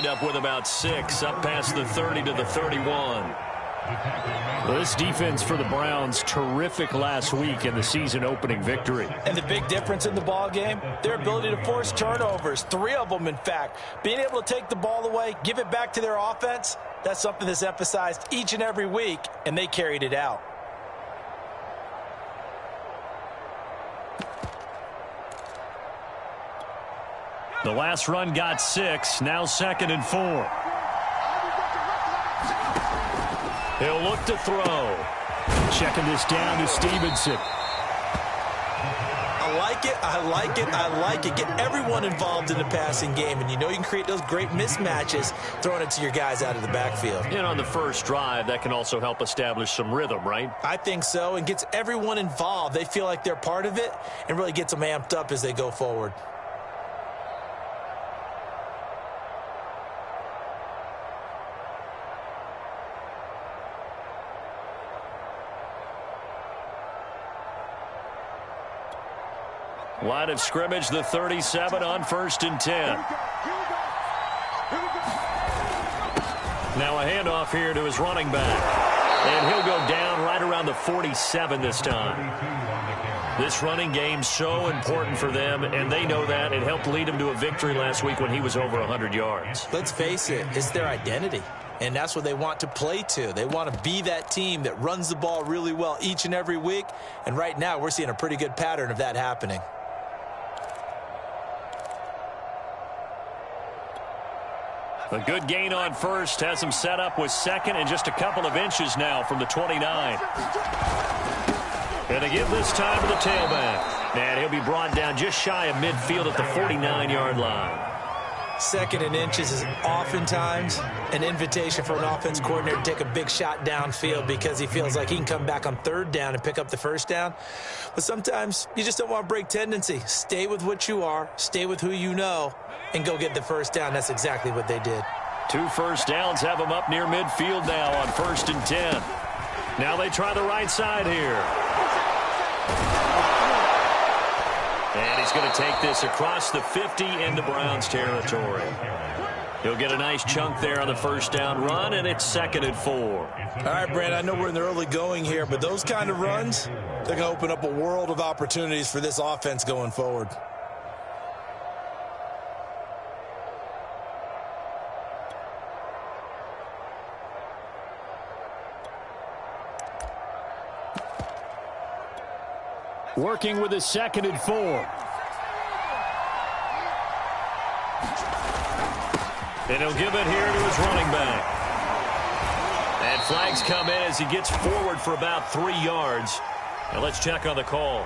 wind up with about 6, up past the 30 to the 31. Well, this defense for the Browns, terrific last week in the season-opening victory. And the big difference in the ball game, their ability to force turnovers, 3 of them, in fact. Being able to take the ball away, give it back to their offense, that's something that's emphasized each and every week, and they carried it out. The last run got 6, now 2nd and 4. He'll look to throw. Checking this down to Stevenson. I like it, I like it, I like it. Get everyone involved in the passing game, and you know you can create those great mismatches throwing it to your guys out of the backfield. And on the first drive, that can also help establish some rhythm, right? I think so, and gets everyone involved. They feel like they're part of it and really gets them amped up as they go forward. Line of scrimmage, the 37 on 1st and 10. Now a handoff here to his running back. And he'll go down right around the 47 this time. This running game so important for them, and they know that. It helped lead them to a victory last week when he was over 100 yards. Let's face it, it's their identity. And that's what they want to play to. They want to be that team that runs the ball really well each and every week. And right now, we're seeing a pretty good pattern of that happening. A good gain on 1st, has him set up with 2nd and just a couple of inches now from the 29. Going to give this time to the tailback. And he'll be brought down just shy of midfield at the 49-yard line. 2nd and inches is oftentimes an invitation for an offense coordinator to take a big shot downfield because he feels like he can come back on 3rd down and pick up the 1st down. But sometimes you just don't want to break tendency. Stay with what you are, stay with who you know, and go get the 1st down. That's exactly what they did. 2 first downs have them up near midfield now on 1st and 10. Now they try the right side here. And he's going to take this across the 50 into Browns territory. He'll get a nice chunk there on the 1st down run, and it's 2nd and 4. All right, Brand, I know we're in the early going here, but those kind of runs, they're going to open up a world of opportunities for this offense going forward. Working with his 2nd and 4. And he'll give it here to his running back. And flags come in as he gets forward for about 3 yards. Now let's check on the call.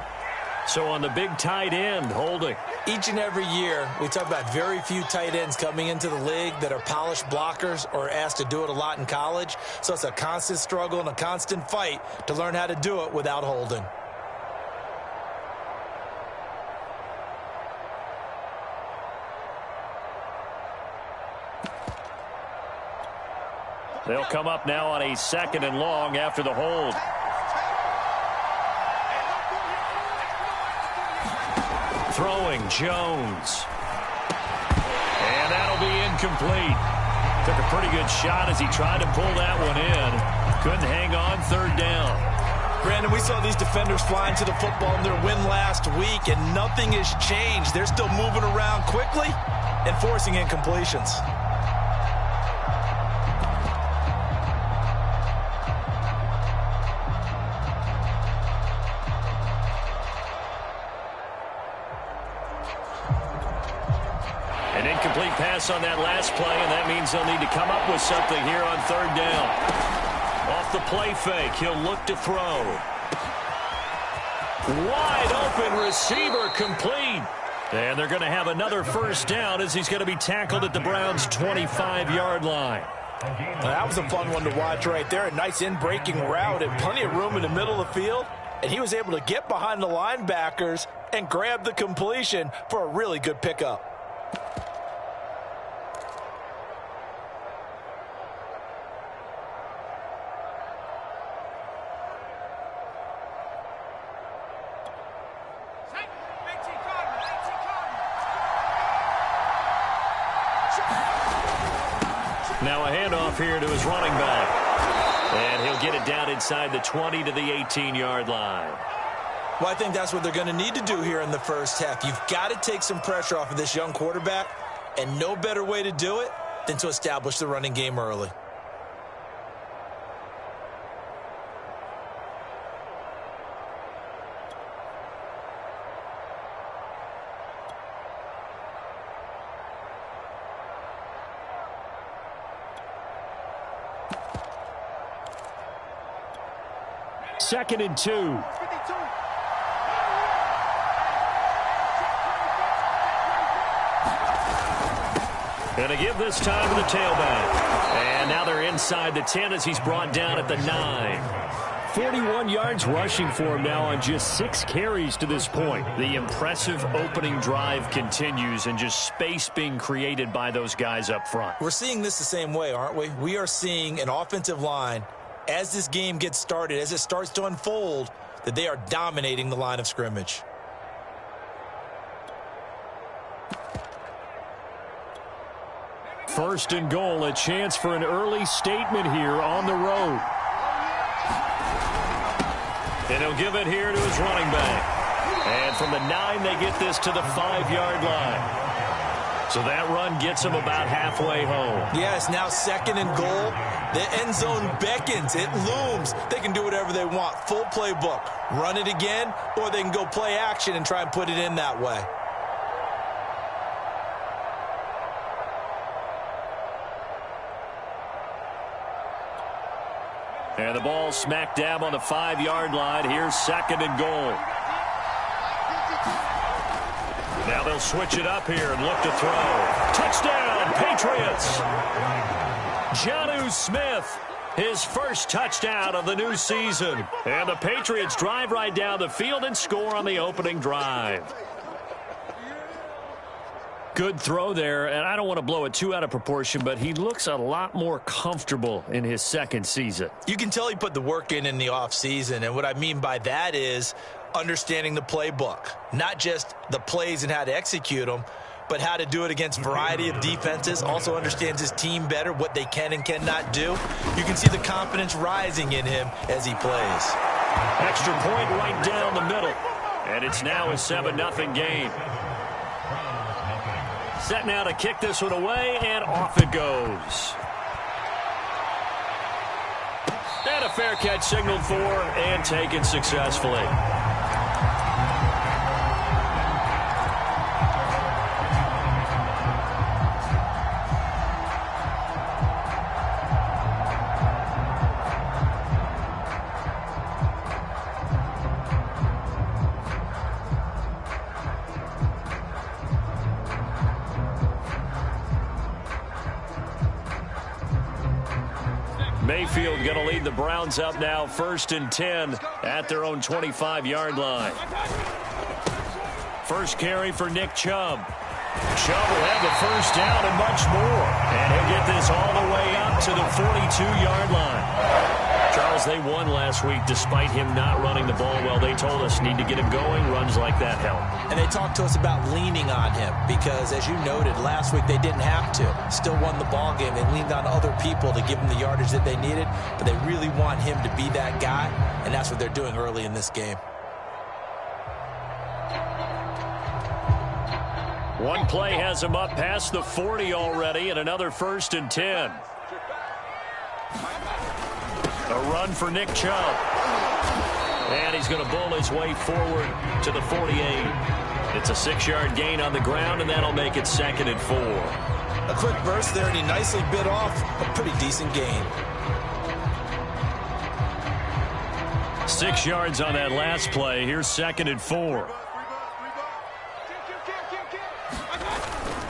So on the big tight end, holding. Each and every year, we talk about very few tight ends coming into the league that are polished blockers or asked to do it a lot in college. So it's a constant struggle and a constant fight to learn how to do it without holding. They'll come up now on a 2nd and long after the hold. Throwing Jones. And that'll be incomplete. Took a pretty good shot as he tried to pull that one in. Couldn't hang on 3rd down. Brandon, we saw these defenders flying to the football in their win last week, and nothing has changed. They're still moving around quickly and forcing incompletions. An incomplete pass on that last play, and that means they'll need to come up with something here on 3rd down. Off the play fake, he'll look to throw. Wide open receiver complete. And they're going to have another 1st down as he's going to be tackled at the Browns' 25-yard line. That was a fun one to watch right there. A nice in-breaking route and plenty of room in the middle of the field. And he was able to get behind the linebackers and grab the completion for a really good pickup. Now a handoff here to his running back. And he'll get it down inside the 20 to the 18-yard line. Well, I think that's what they're going to need to do here in the first half. You've got to take some pressure off of this young quarterback, and no better way to do it than to establish the running game early. Second and 2. And a give this time to the tailback. And now they're inside the 10 as he's brought down at the 9. 41 yards rushing for him now on just 6 carries to this point. The impressive opening drive continues and just space being created by those guys up front. We're seeing this the same way, aren't we? We are seeing an offensive line, as this game gets started, as it starts to unfold, that they are dominating the line of scrimmage. First and goal, a chance for an early statement here on the road. And he'll give it here to his running back. And from the 9, they get this to the 5-yard line. So that run gets them about halfway home. Yeah, it's now second and goal. The end zone beckons. It looms. They can do whatever they want. Full playbook. Run it again, or they can go play action and try and put it in that way. And the ball smack dab on the 5-yard line. Here's second and goal. Now they'll switch it up here and look to throw. Touchdown, Patriots! Jonnu Smith, his first touchdown of the new season. And the Patriots drive right down the field and score on the opening drive. Good throw there, and I don't want to blow it too out of proportion, but he looks a lot more comfortable in his second season. You can tell he put the work in the offseason, and what I mean by that is understanding the playbook. Not just the plays and how to execute them, but how to do it against a variety of defenses. Also understands his team better, what they can and cannot do. You can see the confidence rising in him as he plays. Extra point right down the middle. And it's now a 7-0 game. Set now to kick this one away, and off it goes. And a fair catch signaled for and taken successfully. Mayfield going to lead the Browns up now, 1st and 10 at their own 25-yard line. First carry for Nick Chubb. Chubb will have the first down and much more. And he'll get this all the way up to the 42-yard line. Charles, they won last week despite him not running the ball well. They told us need to get him going. Runs like that help. And they talked to us about leaning on him because, as you noted, last week they didn't have to. Still won the ball game. They leaned on other people to give them the yardage that they needed, but they really want him to be that guy, and that's what they're doing early in this game. One play has him up past the 40 already, and another 1st and 10. A run for Nick Chubb. And he's going to bull his way forward to the 48. It's a 6-yard gain on the ground, and that'll make it 2nd and 4. A quick burst there, and he nicely bit off a pretty decent gain. 6 yards on that last play. Here's 2nd and 4.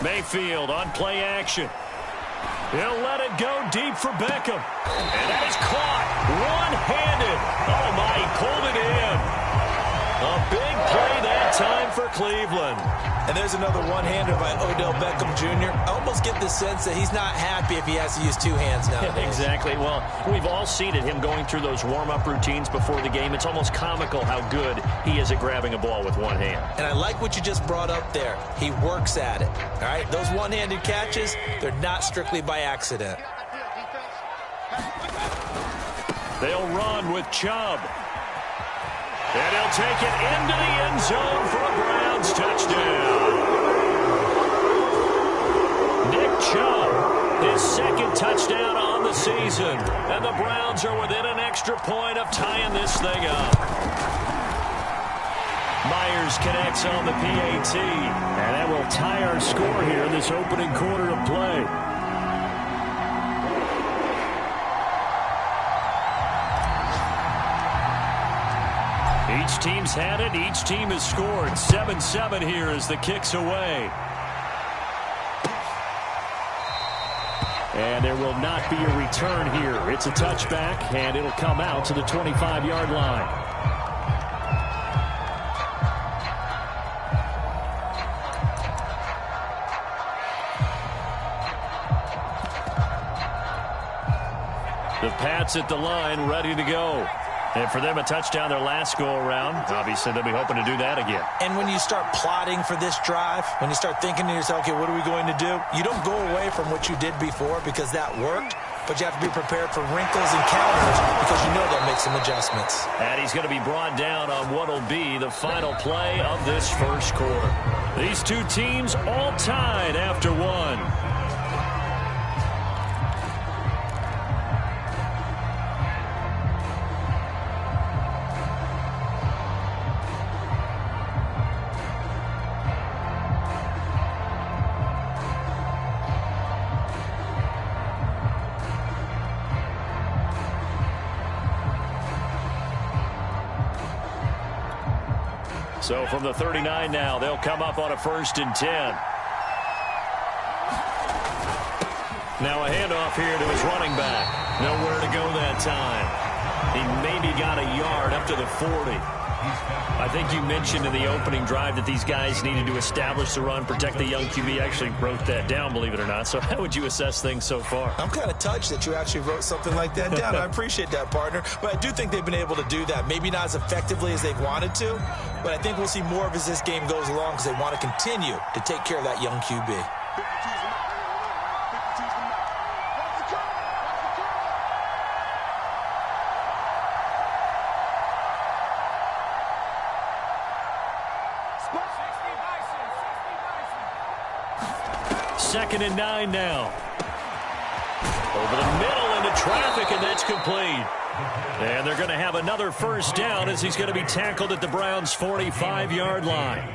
Mayfield on play action. He'll let it go deep for Beckham. And that is caught one-handed. Oh, my, he pulled it in. A big play that time for Cleveland. And there's another one-hander by Odell Beckham Jr. I almost get the sense that he's not happy if he has to use 2 hands now. Exactly. Well, we've all seen it, him going through those warm-up routines before the game. It's almost comical how good he is at grabbing a ball with one hand. And I like what you just brought up there. He works at it. All right, those one-handed catches, they're not strictly by accident. They'll run with Chubb. And he'll take it into the end zone for a Browns touchdown. Nick Chubb, his second touchdown on the season. And the Browns are within an extra point of tying this thing up. Myers connects on the PAT. And that will tie our score here in this opening quarter of play. Each team's had it. Each team has scored. 7-7 here as the kick's away. And there will not be a return here. It's a touchback, and it'll come out to the 25-yard line. The Pats at the line, ready to go. And for them, a touchdown their last go-around. Obviously, they'll be hoping to do that again. And when you start plotting for this drive, when you start thinking to yourself, okay, what are we going to do? You don't go away from what you did before because that worked, but you have to be prepared for wrinkles and counters because you know they'll make some adjustments. And he's going to be brought down on what will be the final play of this first quarter. These two teams all tied after one. So from the 39 now, they'll come up on a 1st and 10. Now a handoff here to his running back. Nowhere to go that time. He maybe got a yard up to the 40. I think you mentioned in the opening drive that these guys needed to establish the run, protect the young QB. Actually wrote that down, believe it or not. So how would you assess things so far? I'm kind of touched that you actually wrote something like that down. I appreciate that, partner. But I do think they've been able to do that. Maybe not as effectively as they've wanted to, but I think we'll see more of as this game goes along because they want to continue to take care of that young QB. Second and 9 now. Over the middle into traffic, and that's complete. And they're going to have another first down as he's going to be tackled at the Browns' 45-yard line.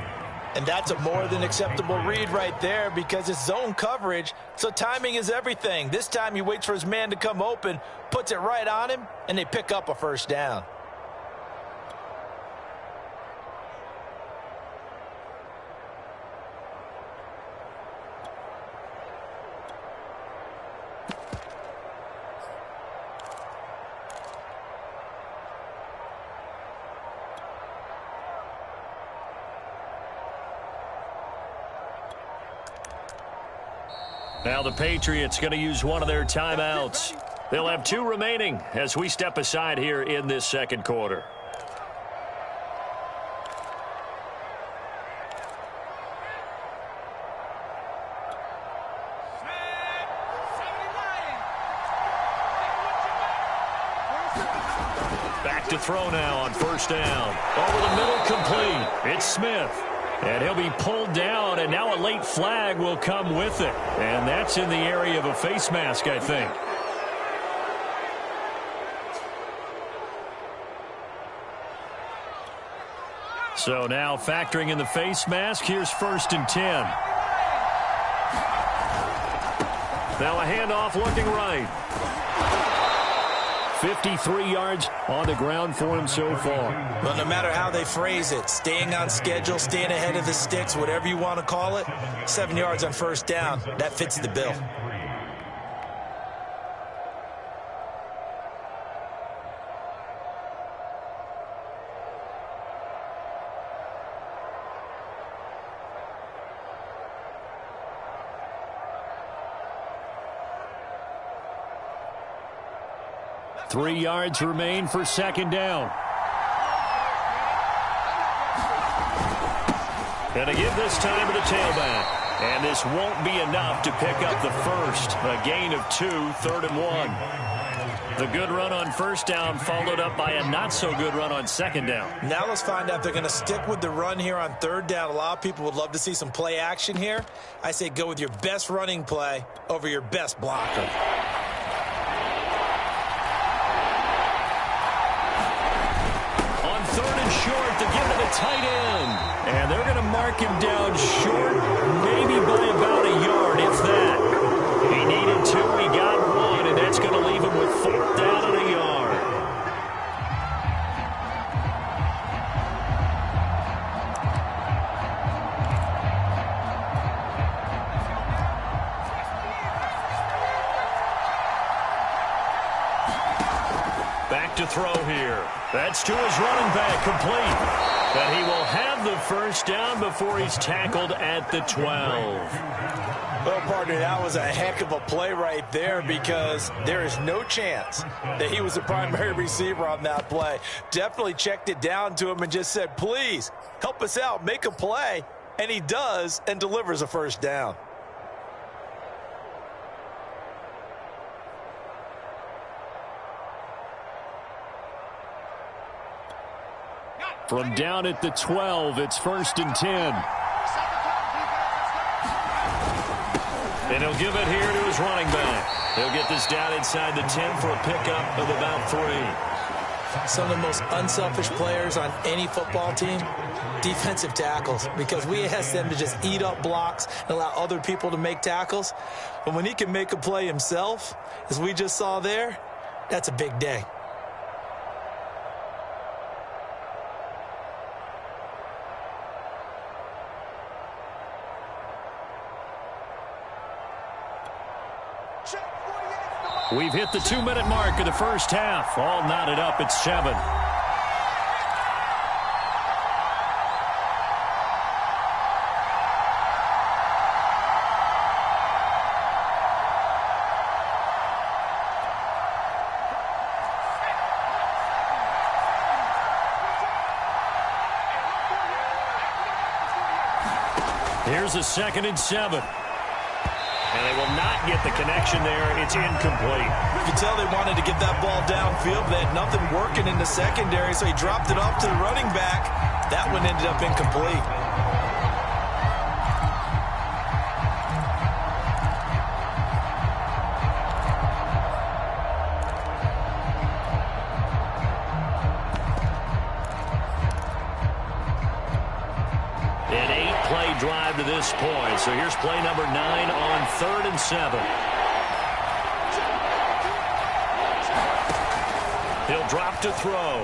And that's a more than acceptable read right there because it's zone coverage, so timing is everything. This time he waits for his man to come open, puts it right on him, and they pick up a first down. Now the Patriots going to use one of their timeouts. They'll have 2 remaining as we step aside here in this second quarter. Back to throw now on first down. Over the middle, complete. It's Smith. And he'll be pulled down, and now a late flag will come with it. And that's in the area of a face mask, I think. So now factoring in the face mask, here's 1st and 10. Now a handoff looking right. 53 yards on the ground for him so far. Well, no matter how they phrase it, staying on schedule, staying ahead of the sticks, whatever you want to call it, 7 yards on first down, that fits the bill. Three yards remain for second down. And a give this time to the tailback. And this won't be enough to pick up the first. A gain of 2, 3rd and 1. The good run on first down followed up by a not-so-good run on second down. Now let's find out if they're going to stick with the run here on third down. A lot of people would love to see some play action here. I say go with your best running play over your best blocker. On third and short, to give to the tight end. And they're going to mark him down short, maybe by about a yard, if that. He needed 2, he got 1, and that's going to leave him with 4th down and a yard. Back to throw here. That's to his running back, complete. But he will have the first down before he's tackled at the 12. Well, partner, that was a heck of a play right there because there is no chance that he was the primary receiver on that play. Definitely checked it down to him and just said, please, help us out, make a play. And he does and delivers a first down. From down at the 12, it's 1st and 10. And he'll give it here to his running back. He'll get this down inside the 10 for a pickup of about 3. Some of the most unselfish players on any football team, defensive tackles, because we ask them to just eat up blocks and allow other people to make tackles. But when he can make a play himself, as we just saw there, that's a big day. We've hit the 2-minute mark of the first half. All knotted up at 7. Here's a 2nd and 7. And they will not get the connection there. It's incomplete. You can tell they wanted to get that ball downfield. They had nothing working in the secondary, so he dropped it off to the running back. That one ended up incomplete. Drive to this point. So here's play number 9 on 3rd and 7. He'll drop to throw.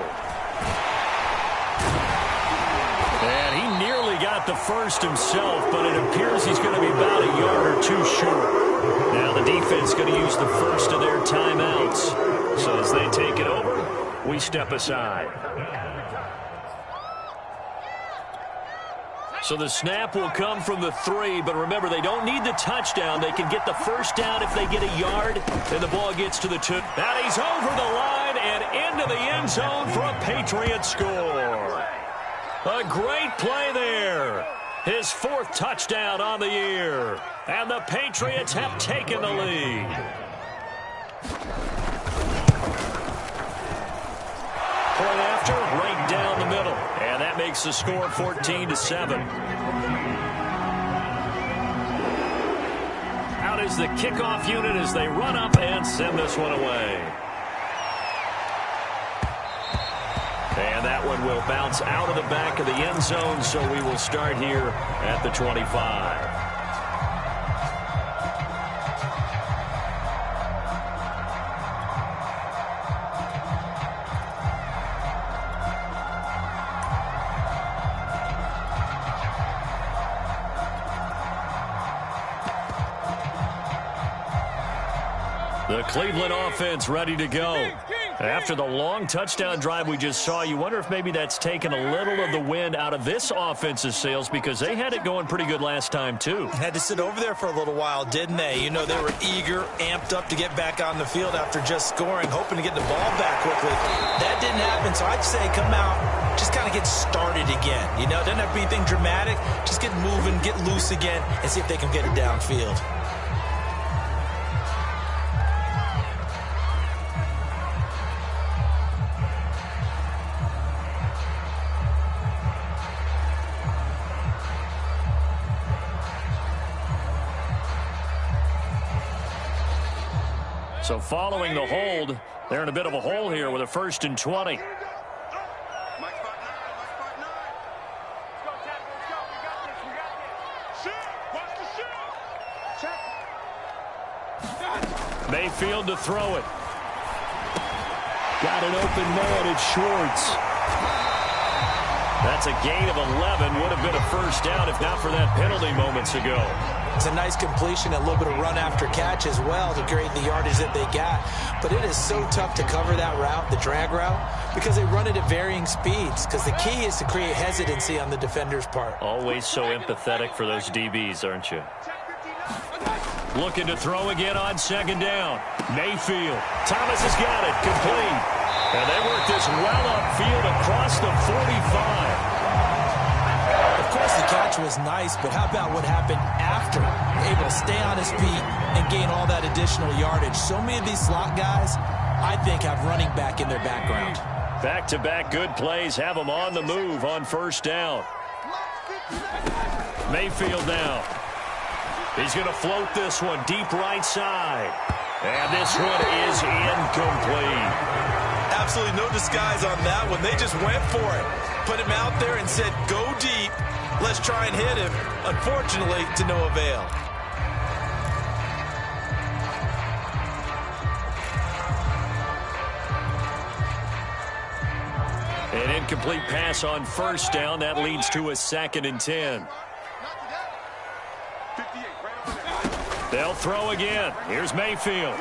And he nearly got the first himself, but it appears he's going to be about a yard or 2 short. Now the defense is going to use the first of their timeouts. So as they take it over, we step aside. So the snap will come from the 3, but remember, they don't need the touchdown. They can get the first down if they get a yard, and the ball gets to the 2. Now he's over the line and into the end zone for a Patriot score. A great play there. His 4th touchdown on the year. And the Patriots have taken the lead. Point after, right down the middle. And that makes the score 14-7. Out is the kickoff unit as they run up and send this one away. And that one will bounce out of the back of the end zone, so we will start here at the 25. The Cleveland offense ready to go. After the long touchdown drive we just saw, you wonder if maybe that's taken a little of the wind out of this offense's sails because they had it going pretty good last time, too. Had to sit over there for a little while, didn't they? You know, they were eager, amped up to get back on the field after just scoring, hoping to get the ball back quickly. That didn't happen, so I'd say come out, just kind of get started again. You know, doesn't have to be anything dramatic. Just get moving, get loose again, and see if they can get it downfield. So following the hold, they're in a bit of a hole here with a 1st and 20. Mayfield to throw it. Got an open man. It's Schwartz. That's a gain of 11. Would have been a 1st down if not for that penalty moments ago. It's a nice completion, a little bit of run after catch as well to create the yardage that they got. But it is so tough to cover that route, the drag route, because they run it at varying speeds. Because the key is to create hesitancy on the defender's part. Always so empathetic for those DBs, aren't you? Looking to throw again on 2nd down. Mayfield. Thomas has got it. Complete. And they work this well upfield across the 45. Of course, the catch was nice, but how about what happened after? Able to stay on his feet and gain all that additional yardage. So many of these slot guys, I think, have running back in their background. Back-to-back good plays have them on the move on 1st down. Mayfield now. He's going to float this one deep right side. And this one is incomplete. Absolutely no disguise on that one. They just went for it. Put him out there and said, go deep. Let's try and hit him. Unfortunately, to no avail. An incomplete pass on 1st down. That leads to a 2nd and 10. They'll throw again. Here's Mayfield.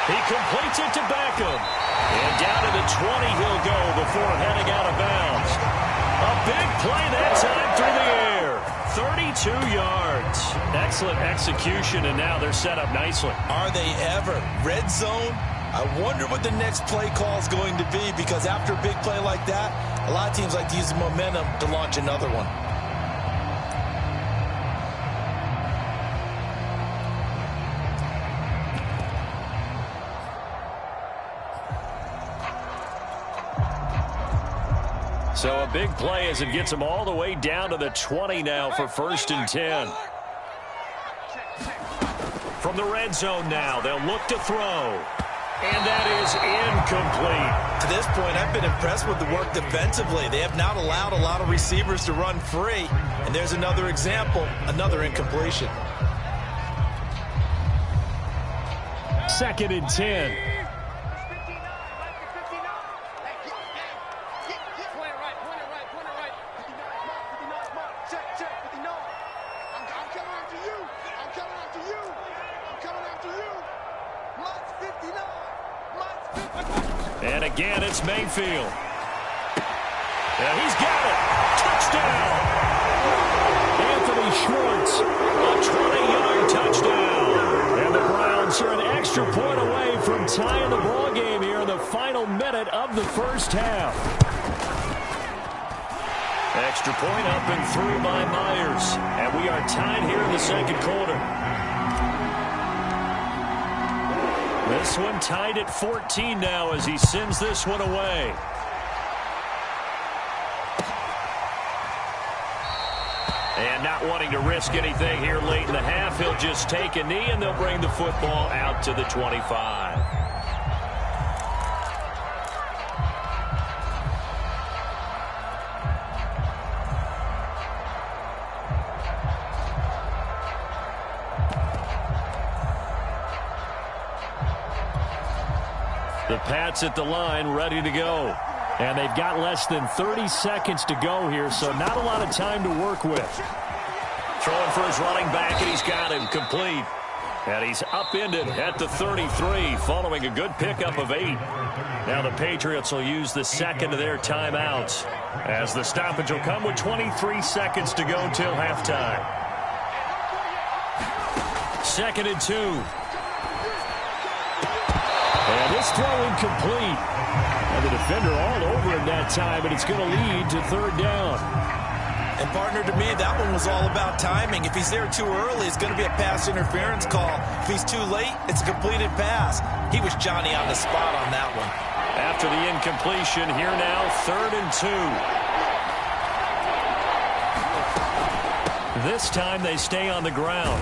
He completes it to Beckham. And down to the 20 he'll go before heading out of bounds. A big play that time through the air. 32 yards. Excellent execution, and now they're set up nicely. Are they ever? Red zone? I wonder what the next play call is going to be, because after a big play like that, a lot of teams like to use the momentum to launch another one. So a big play as it gets them all the way down to the 20 now for 1st and 10. From the red zone now, they'll look to throw. And that is incomplete. To this point, I've been impressed with the work defensively. They have not allowed a lot of receivers to run free. And there's another example, another incompletion. 2nd and 10. And again, it's Mayfield. And he's got it. Touchdown. Anthony Schwartz, a 20-yard touchdown. And the Browns are an extra point away from tying the ball game here in the final minute of the 1st half. Extra point up and through by Myers. And we are tied here in the 2nd quarter. This one tied at 14 now as he sends this one away. And not wanting to risk anything here late in the half, he'll just take a knee and they'll bring the football out to the 25. The Pats at the line, ready to go. And they've got less than 30 seconds to go here, so not a lot of time to work with. Throwing for his running back, and he's got him complete. And he's upended at the 33, following a good pickup of 8. Now the Patriots will use the 2nd of their timeouts, as the stoppage will come with 23 seconds to go till halftime. 2nd and 2. And this throw incomplete. And the defender all over him that time, and it's going to lead to 3rd down. And, partner, to me, that one was all about timing. If he's there too early, it's going to be a pass interference call. If he's too late, it's a completed pass. He was Johnny on the spot on that one. After the incompletion, here now, 3rd and 2. This time they stay on the ground.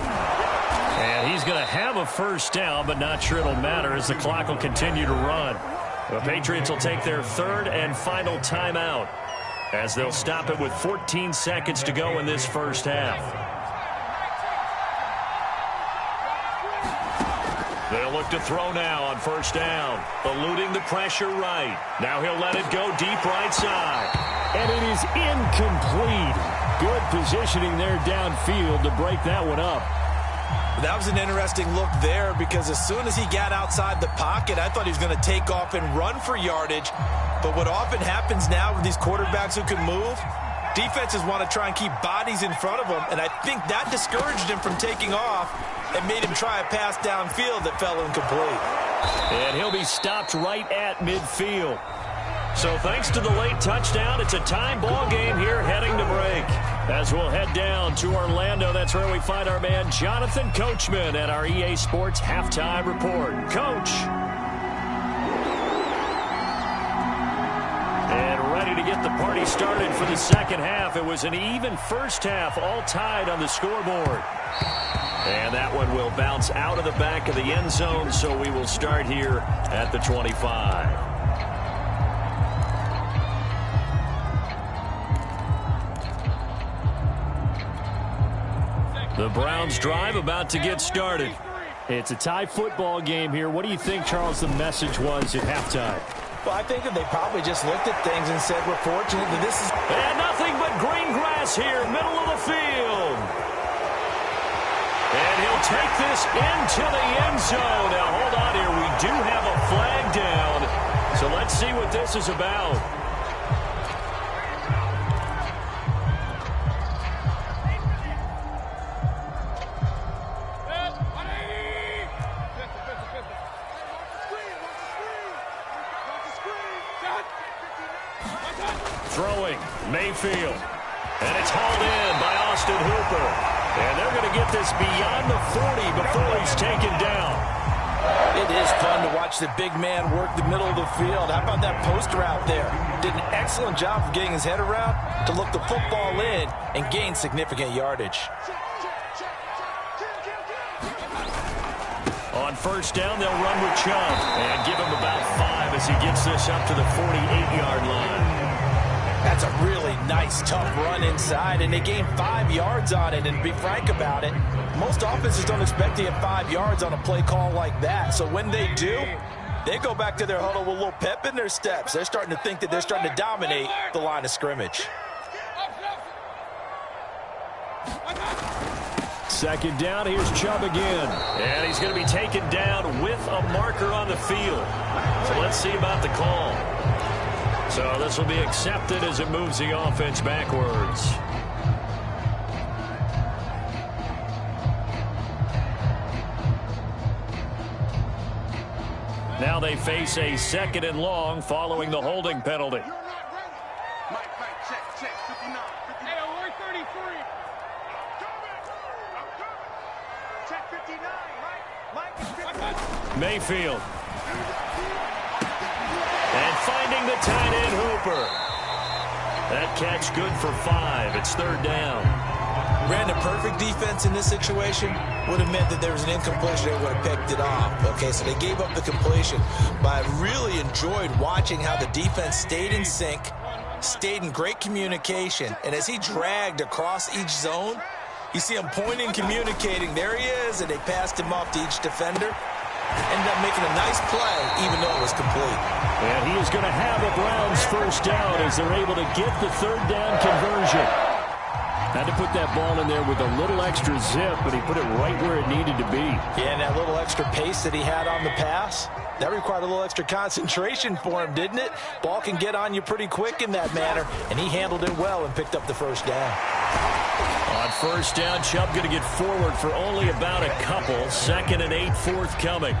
And he's going to have a first down, but not sure it'll matter as the clock will continue to run. The Patriots will take their third and final timeout as they'll stop it with 14 seconds to go in this first half. They'll look to throw now on first down, eluding the pressure right. Now he'll let it go deep right side. And it is incomplete. Good positioning there downfield to break that one up. That was an interesting look there because as soon as he got outside the pocket, I thought he was going to take off and run for yardage. But what often happens now with these quarterbacks who can move, defenses want to try and keep bodies in front of them, and I think that discouraged him from taking off and made him try a pass downfield that fell incomplete. And he'll be stopped right at midfield. So thanks to the late touchdown, it's a time ball game here heading to break. As we'll head down to Orlando, that's where we find our man Jonathan Coachman at our EA Sports Halftime Report. Coach. And ready to get the party started for the second half. It was an even first half, all tied on the scoreboard. And that one will bounce out of the back of the end zone, so we will start here at the 25. The Browns drive about to get started. It's a tie football game here. What do you think, Charles, the message was at halftime? Well, I think that they probably just looked at things and said, we're fortunate that this is... And nothing but green grass here, middle of the field. And he'll take this into the end zone. Now, hold on here. We do have a flag down. So let's see what this is about. Throwing, Mayfield. And it's hauled in by Austin Hooper. And they're going to get this beyond the 40 before he's taken down. It is fun to watch the big man work the middle of the field. How about that post route there? Did an excellent job of getting his head around to look the football in and gain significant yardage. On first down, they'll run with Chubb and give him about 5 as he gets this up to the 48-yard line. That's a really nice, tough run inside, and they gained 5 yards on it. And to be frank about it, most offenses don't expect to get 5 yards on a play call like that. So when they do, they go back to their huddle with a little pep in their steps. They're starting to think that they're starting to dominate the line of scrimmage. Second down, here's Chubb again. And he's going to be taken down with a marker on the field. So let's see about the call. So this will be accepted as it moves the offense backwards. Now they face a 2nd and long following the holding penalty. Mayfield. And finding the tight end, Hooper. That catch good for 5. It's 3rd down. Brandon, perfect defense in this situation would have meant that there was an incompletion. They would have picked it off. Okay, so they gave up the completion. But I really enjoyed watching how the defense stayed in sync, stayed in great communication. And as he dragged across each zone, you see him pointing, communicating. There he is, and they passed him off to each defender. Ended up making a nice play, even though it was complete. And he is going to have a Browns first down as they're able to get the 3rd down conversion. Had to put that ball in there with a little extra zip, but he put it right where it needed to be. Yeah, and that little extra pace that he had on the pass, that required a little extra concentration for him, didn't it? Ball can get on you pretty quick in that manner, and he handled it well and picked up the first down. On first down, Chubb going to get forward for only about a couple. 2nd and 8 forthcoming.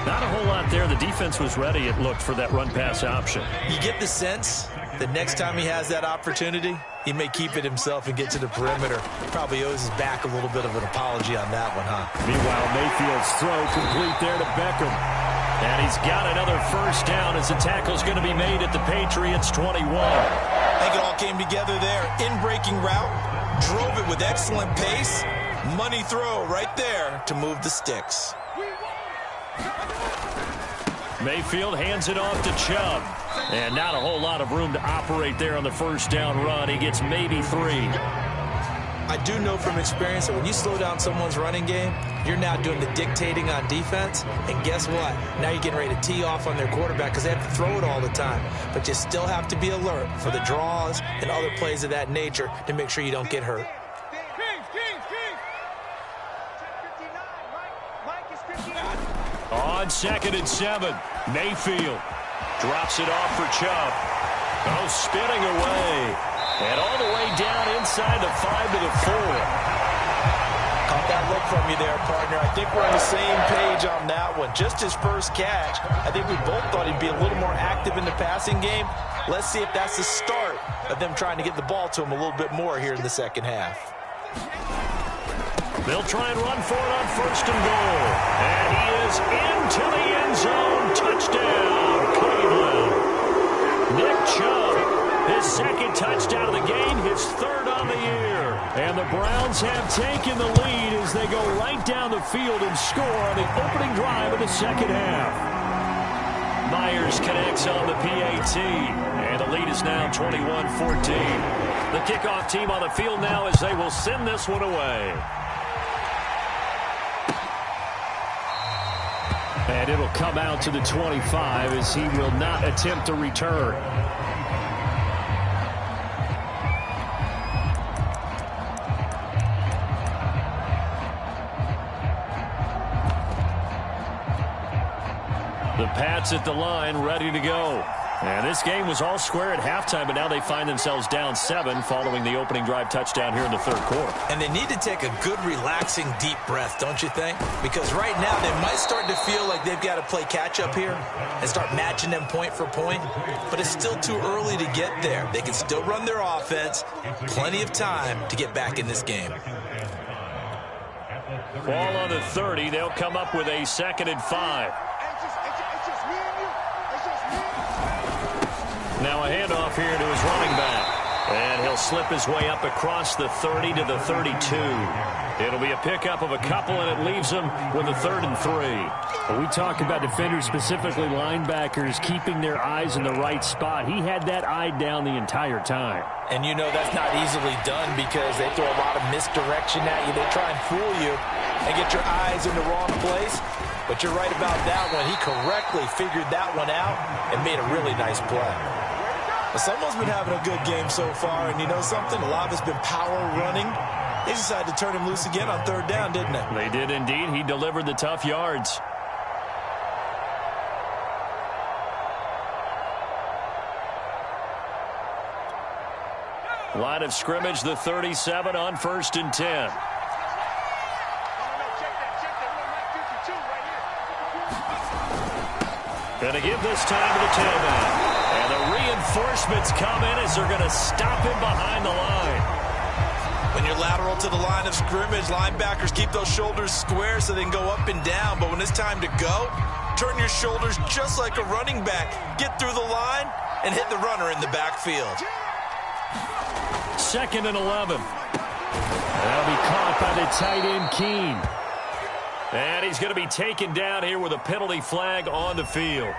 Not a whole lot there. The defense was ready, it looked, for that run-pass option. You get the sense that next time he has that opportunity, he may keep it himself and get to the perimeter. Probably owes his back a little bit of an apology on that one, huh? Meanwhile, Mayfield's throw complete there to Beckham. And he's got another first down as the tackle's going to be made at the Patriots' 21. I think it all came together there. In-breaking route, drove it with excellent pace, Money throw right there to move the sticks. Mayfield hands it off to Chubb. And not a whole lot of room to operate there on the first down run. He gets maybe 3. I do know from experience that when you slow down someone's running game, you're now doing the dictating on defense. And guess what? Now you're getting ready to tee off on their quarterback because they have to throw it all the time. But you still have to be alert for the draws and other plays of that nature to make sure you don't get hurt. On 2nd and 7, Mayfield drops it off for Chubb. Oh, spinning away. And all the way down inside the 5 to the 4. Caught that look from you there, partner. I think we're on the same page on that one. Just his first catch. I think we both thought he'd be a little more active in the passing game. Let's see if that's the start of them trying to get the ball to him a little bit more here in the second half. They'll try and run for it on 1st and goal. And he is into the end zone. Touchdown, Cleveland. Nick Chubb, his 2nd touchdown of the game, his 3rd on the year. And the Browns have taken the lead as they go right down the field and score on the opening drive of the second half. Myers connects on the PAT, and the lead is now 21-14. The kickoff team on the field now as they will send this one away. And it'll come out to the 25 as he will not attempt to return. The Pats at the line, ready to go. And this game was all square at halftime, but now they find themselves down 7 following the opening drive touchdown here in the 3rd quarter. And they need to take a good, relaxing, deep breath, don't you think? Because right now they might start to feel like they've got to play catch-up here and start matching them point for point. But it's still too early to get there. They can still run their offense. Plenty of time to get back in this game. Ball on the 30. They'll come up with a 2nd and 5. Now a handoff here to his running back. And he'll slip his way up across the 30 to the 32. It'll be a pickup of a couple, and it leaves him with a 3rd and 3. Well, we talk about defenders, specifically linebackers, keeping their eyes in the right spot. He had that eye down the entire time. And you know that's not easily done because they throw a lot of misdirection at you. They try and fool you and get your eyes in the wrong place. But you're right about that one. He correctly figured that one out and made a really nice play. Well, someone's been having a good game so far, and you know something? A lot of it's been power running. They decided to turn him loose again on 3rd down, didn't they? They did indeed. He delivered the tough yards. Line of scrimmage, the 37 on 1st and 10. Going to give this time to the tailback. And the reinforcements come in as they're going to stop him behind the line. When you're lateral to the line of scrimmage, linebackers keep those shoulders square so they can go up and down. But when it's time to go, turn your shoulders just like a running back. Get through the line and hit the runner in the backfield. 2nd and 11. That'll be caught by the tight end, Keene. And he's going to be taken down here with a penalty flag on the field.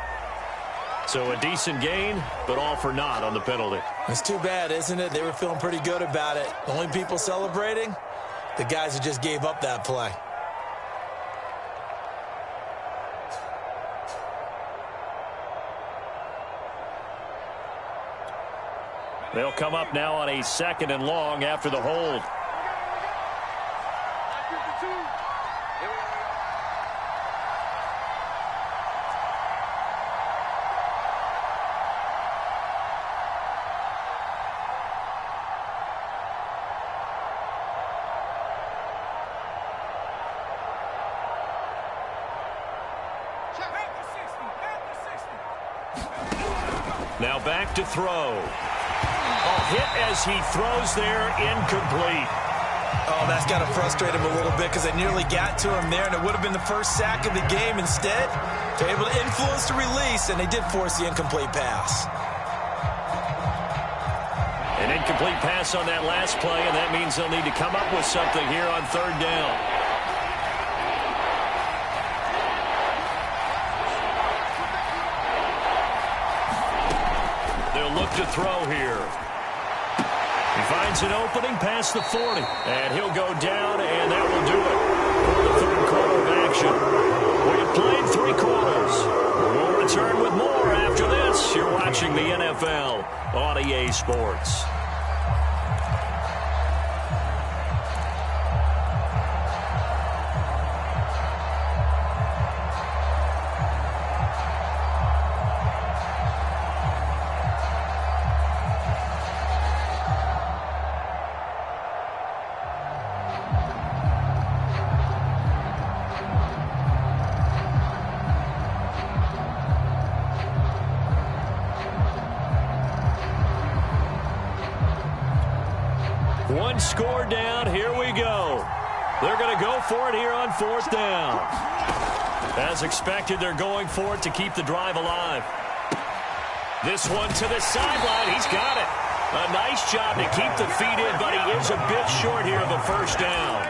So a decent gain, but all for naught on the penalty. It's too bad, isn't it? They were feeling pretty good about it. The only people celebrating, the guys who just gave up that play. They'll come up now on a 2nd and long after the hold. Now back to throw. A hit as he throws there, incomplete. Oh, that's got to frustrate him a little bit because they nearly got to him there, and it would have been the first sack of the game. Instead, they're able to influence the release, and they did force the incomplete pass. An incomplete pass on that last play, and that means they'll need to come up with something here on third down. They'll look to throw here. He finds an opening past the 40, and he'll go down, and that will do it for the third quarter of action. We have played 3 quarters. We'll return with more after this. You're watching the NFL on EA Sports. One score down. Here we go. They're going to go for it here on fourth down. As expected, they're going for it to keep the drive alive. This one to the sideline. He's got it. A nice job to keep the feet in, but he is a bit short here of a first down.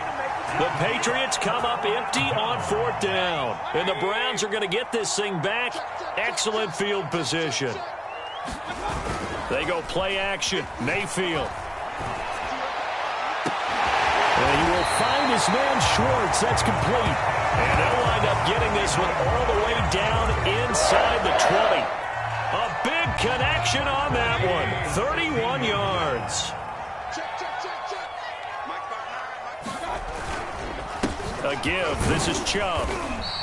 The Patriots come up empty on fourth down. And the Browns are going to get this thing back. Excellent field position. They go play action. Mayfield. And he will find his man Schwartz. That's complete. And they'll wind up getting this one all the way down inside the 20. A big connection on that one. 31 yards. A give. This is Chubb.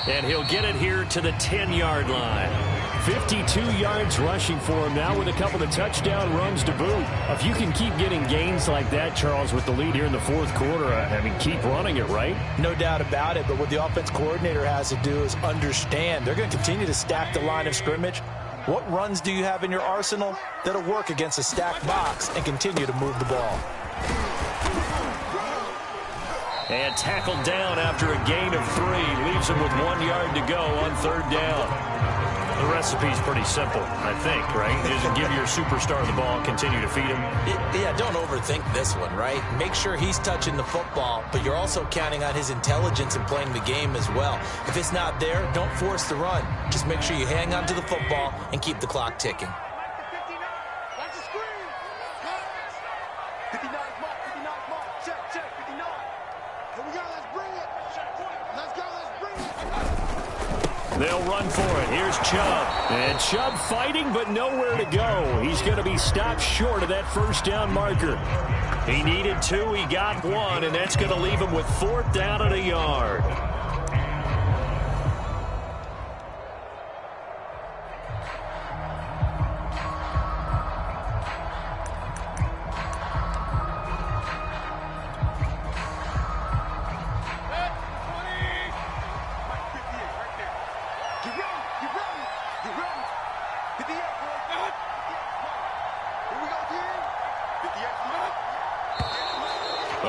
And he'll get it here to the 10-yard line. 52 yards rushing for him now with a couple of touchdown runs to boot. If you can keep getting gains like that, Charles, with the lead here in the fourth quarter, I mean, keep running it, right? No doubt about it, but what the offense coordinator has to do is understand. They're going to continue to stack the line of scrimmage. What runs do you have in your arsenal that'll work against a stacked box and continue to move the ball? And tackled down after a gain of 3. Leaves him with 1 yard to go on third down. The recipe's pretty simple, I think, right? Just give your superstar the ball, continue to feed him. Yeah, don't overthink this one, right? Make sure he's touching the football, but you're also counting on his intelligence in playing the game as well. If it's not there, don't force the run. Just make sure you hang on to the football and keep the clock ticking. They'll run for it. Here's Chubb. And Chubb fighting, but nowhere to go. He's going to be stopped short of that first down marker. He needed 2. He got 1, and that's going to leave him with fourth down and a yard.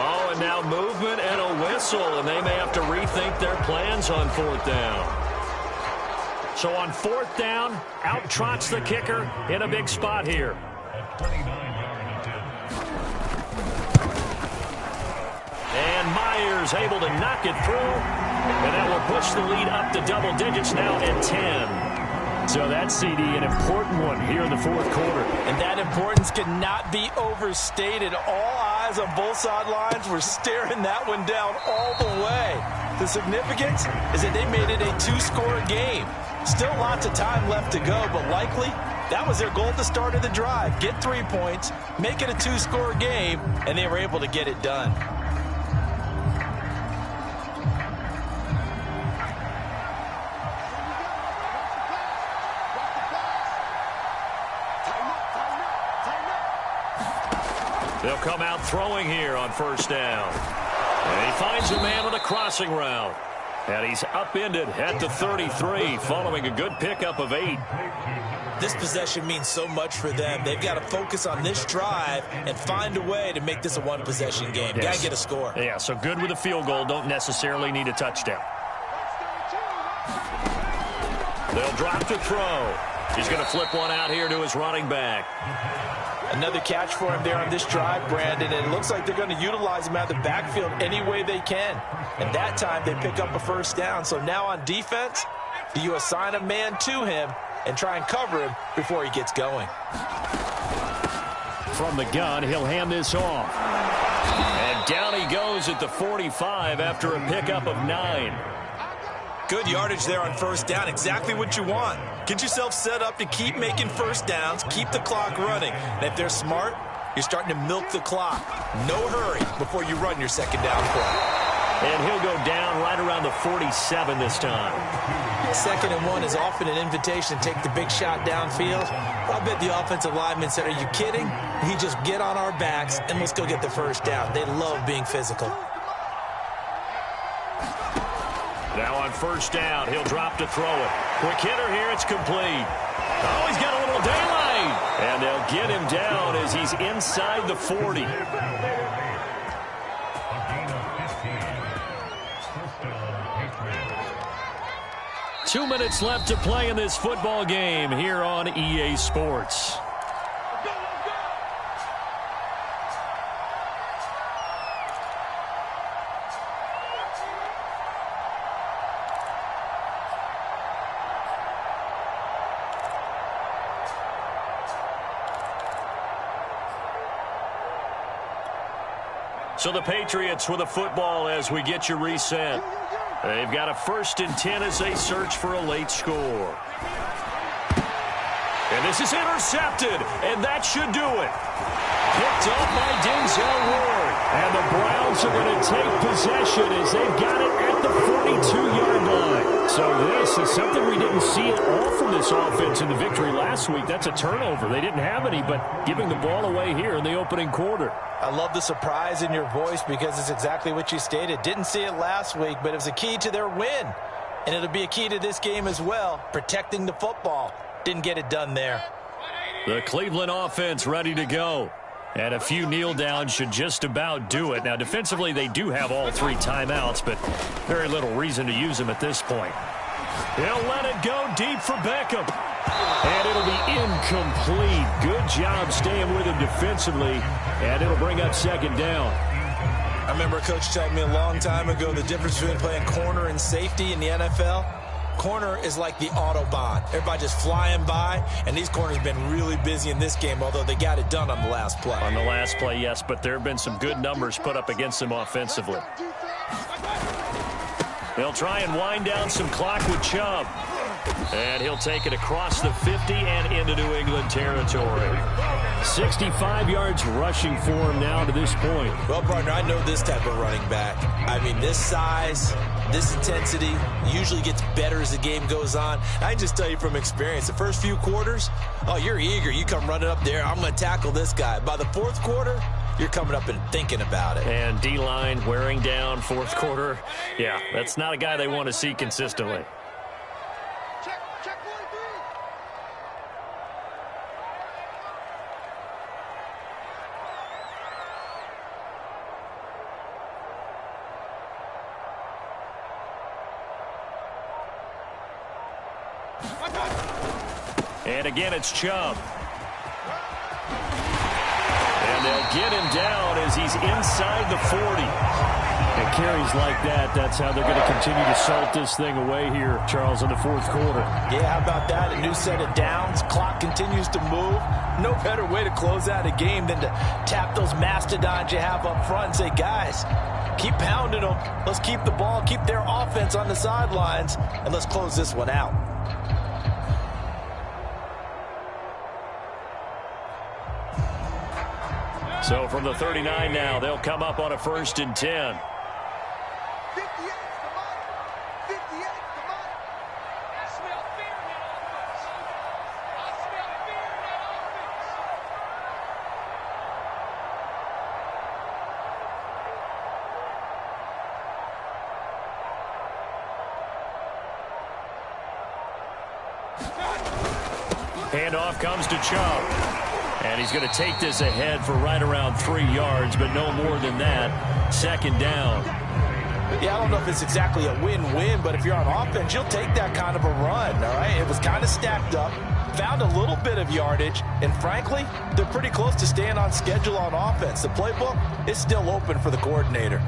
Oh, and now movement and a whistle, and they may have to rethink their plans on fourth down. So on fourth down, out trots the kicker in a big spot here. And Myers able to knock it through, and that will push the lead up to double digits now at 10. So that CD, an important one here in the fourth quarter. And that importance cannot be overstated. All eyes on both sidelines were staring that one down all the way. The significance is that they made it a 2-score game. Still lots of time left to go, but likely that was their goal at the start of the drive. Get 3 points, make it a 2-score game, and they were able to get it done. They'll come out throwing here on first down. And he finds a man on a crossing route. And he's upended at the 33 following a good pickup of 8. This possession means so much for them. They've got to focus on this drive and find a way to make this a one-possession game. Yes. Got to get a score. Yeah, so good with a field goal. Don't necessarily need a touchdown. They'll drop to throw. He's going to flip one out here to his running back. Another catch for him there on this drive, Brandon, and it looks like they're going to utilize him out of the backfield any way they can. And that time they pick up a first down. So now on defense, do you assign a man to him and try and cover him before he gets going? From the gun, he'll hand this off. And down he goes at the 45 after a pickup of 9. Good yardage there on first down. Exactly what you want. Get yourself set up to keep making first downs, keep the clock running. And if they're smart, you're starting to milk the clock. No hurry before you run your second down play. And he'll go down right around the 47 this time. 2nd and 1 is often an invitation to take the big shot downfield. I bet the offensive lineman said, are you kidding? He just get on our backs and let's go get the first down. They love being physical. Now on first down, he'll drop to throw it. Quick hitter here, it's complete. Oh, he's got a little daylight. And they'll get him down as he's inside the 40. 2 minutes left to play in this football game here on EA Sports. So the Patriots with a football as we get you reset. They've got a 1st and 10 as they search for a late score. And this is intercepted, and that should do it. Picked up by Denzel Ward. And the Browns are going to take possession as they've got it at the 42-yard line. So this is something we didn't see at all from this offense in the victory last week. That's a turnover. They didn't have any, but giving the ball away here in the opening quarter. I love the surprise in your voice because it's exactly what you stated. Didn't see it last week, but it was a key to their win. And it'll be a key to this game as well, protecting the football. Didn't get it done there. The Cleveland offense ready to go. And a few kneel downs should just about do it. Now, defensively, they do have all 3 timeouts, but very little reason to use them at this point. He'll let it go deep for Beckham. And it'll be incomplete. Good job staying with him defensively. And it'll bring up 2nd down. I remember a coach telling me a long time ago the difference between playing corner and safety in the NFL. Corner is like the Autobahn. Everybody just flying by, and these corners have been really busy in this game, although they got it done on the last play. On the last play, yes, but there have been some good numbers put up against them offensively. They'll try and wind down some clock with Chubb. And he'll take it across the 50 and into New England territory. 65 yards rushing for him now to this point. Well, partner, I know this type of running back. I mean, this size, this intensity usually gets better as the game goes on. I can just tell you from experience, the first few quarters, oh, you're eager. You come running up there, I'm going to tackle this guy. By the 4th quarter, you're coming up and thinking about it. And D-line wearing down 4th quarter. Yeah, that's not a guy they want to see consistently. And again, it's Chubb. And they'll get him down as he's inside the 40. And carries like that, that's how they're going to continue to salt this thing away here, Charles, in the 4th quarter. Yeah, how about that? A new set of downs. Clock continues to move. No better way to close out a game than to tap those mastodons you have up front and say, guys, keep pounding them. Let's keep the ball, keep their offense on the sidelines, and let's close this one out. So from the 39 now, they'll come up on a 1st and 10. Handoff comes to Chubb. And he's going to take this ahead for right around 3 yards, but no more than that. 2nd down. Yeah, I don't know if it's exactly a win-win, but if you're on offense, you'll take that kind of a run, all right? It was kind of stacked up. found a little bit of yardage, and frankly, they're pretty close to staying on schedule on offense. The playbook is still open for the coordinator.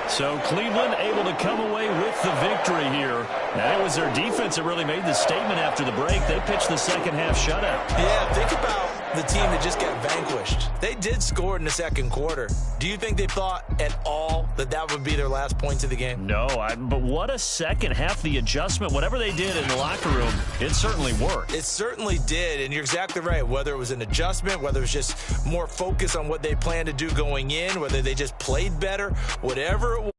So Cleveland able to come away with the victory here. And it was their defense that really made the statement after the break. They pitched the second half shutout. Yeah, think about the team that just got vanquished. They did score in the second quarter. Do you think they thought at all that that would be their last points of the game? No, but what a second half. The adjustment, whatever they did in the locker room, it certainly worked. It certainly did, and you're exactly right. Whether it was an adjustment, whether it was just more focus on what they planned to do going in, whether they just played better, whatever it was.